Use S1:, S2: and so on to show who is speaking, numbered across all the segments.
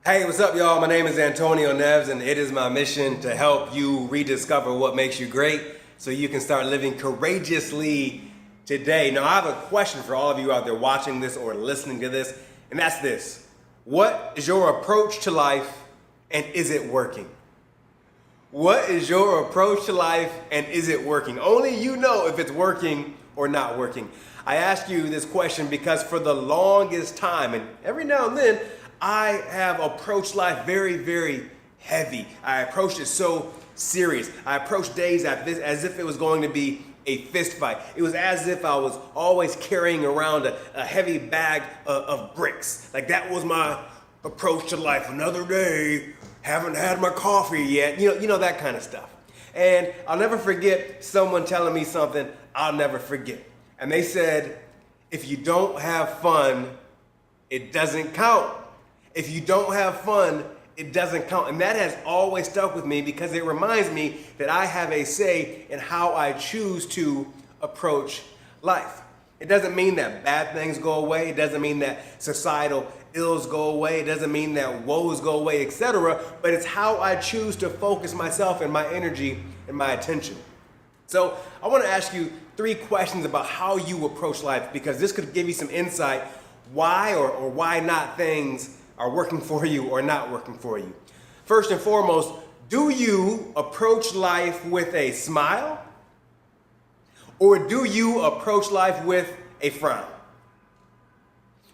S1: Hey, what's up, y'all? My name is Antonio Neves, and it is my mission to help you rediscover what makes you great so you can start living courageously today. Now, I have a question for all of you out there watching this or listening to this, and that's this. What is your approach to life, and is it working? What is your approach to life, and is it working? Only you know if it's working or not working. I ask you this question because for the longest time, and every now and then, I have approached life very, very heavy. I approached it so serious. I approached days as if it was going to be a fist fight. It was as if I was always carrying around a heavy bag of bricks. Like that was my approach to life. Another day, haven't had my coffee yet. You know that kind of stuff. And I'll never forget someone telling me something I'll never forget. And they said, if you don't have fun, it doesn't count. If you don't have fun, it doesn't count. And that has always stuck with me because it reminds me that I have a say in how I choose to approach life. It doesn't mean that bad things go away. It doesn't mean that societal ills go away. It doesn't mean that woes go away, etc. But it's how I choose to focus myself and my energy and my attention. So I want to ask you 3 questions about how you approach life because this could give you some insight why or why not things are working for you or not working for you. First and foremost, do you approach life with a smile or do you approach life with a frown?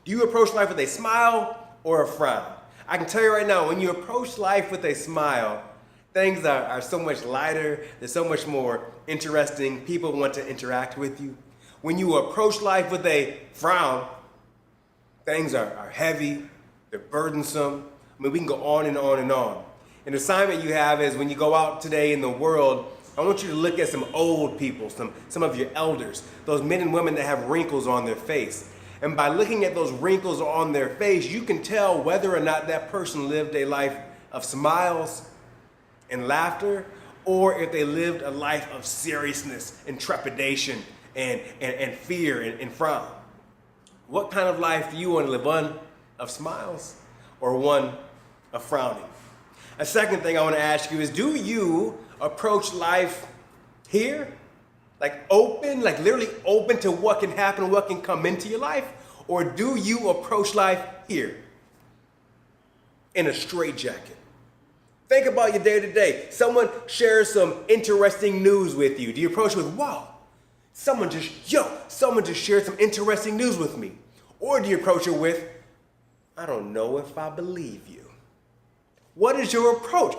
S1: Do you approach life with a smile or a frown? I can tell you right now, when you approach life with a smile, things are so much lighter, they're so much more interesting, people want to interact with you. When you approach life with a frown, things are heavy, they're burdensome. I mean, we can go on and on and on. An assignment you have is when you go out today in the world, I want you to look at some old people, some of your elders, those men and women that have wrinkles on their face. And by looking at those wrinkles on their face, you can tell whether or not that person lived a life of smiles and laughter, or if they lived a life of seriousness and trepidation and fear and frown. What kind of life do you want to live? One of smiles or one of frowning? A second thing I want to ask you is, do you approach life here? Like open, like literally open to what can happen, what can come into your life? Or do you approach life here in a straitjacket? Think about your day to day. Someone shares some interesting news with you. Do you approach it with, wow, someone just shared some interesting news with me? Or do you approach it with, I don't know if I believe you? What is your approach?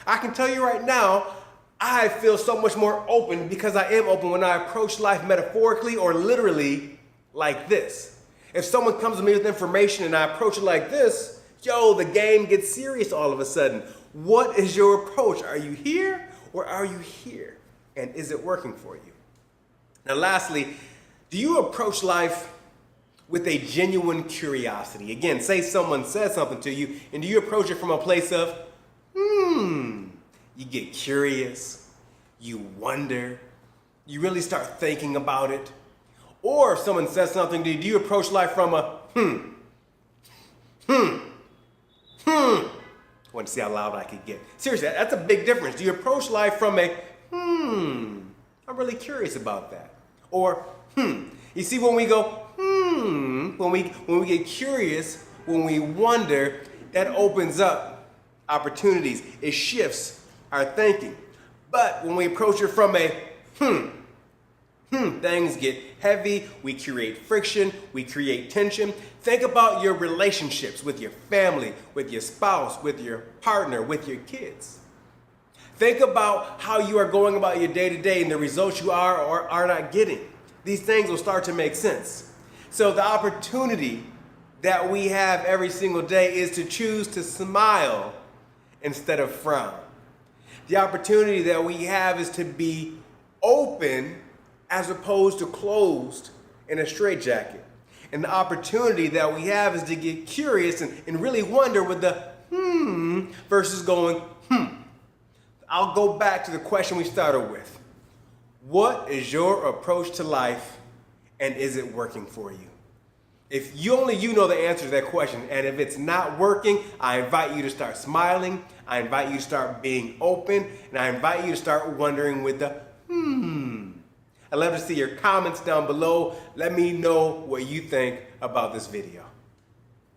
S1: I can tell you right now, I feel so much more open because I am open when I approach life metaphorically or literally like this. If someone comes to me with information and I approach it like this, the game gets serious all of a sudden. What is your approach? Are you here or are you here? And is it working for you? Now, lastly, do you approach life with a genuine curiosity? Again, say someone says something to you, and do you approach it from a place of, you get curious, you wonder, you really start thinking about it? Or if someone says something to you, do you approach life from a, I want to see how loud I could get. Seriously, that's a big difference. Do you approach life from a, I'm really curious about that? Or, You see, when we go, when we get curious, when we wonder, that opens up opportunities. It shifts our thinking. But when we approach it from a, things get heavy, we create friction, we create tension. Think about your relationships with your family, with your spouse, with your partner, with your kids. Think about how you are going about your day-to-day and the results you are or are not getting. These things will start to make sense. So the opportunity that we have every single day is to choose to smile instead of frown. The opportunity that we have is to be open as opposed to closed in a straitjacket. And the opportunity that we have is to get curious and really wonder with the versus going I'll go back to the question we started with. What is your approach to life, and is it working for you? If only you know the answer to that question, and if it's not working, I invite you to start smiling, I invite you to start being open, and I invite you to start wondering with the I'd love to see your comments down below. Let me know what you think about this video.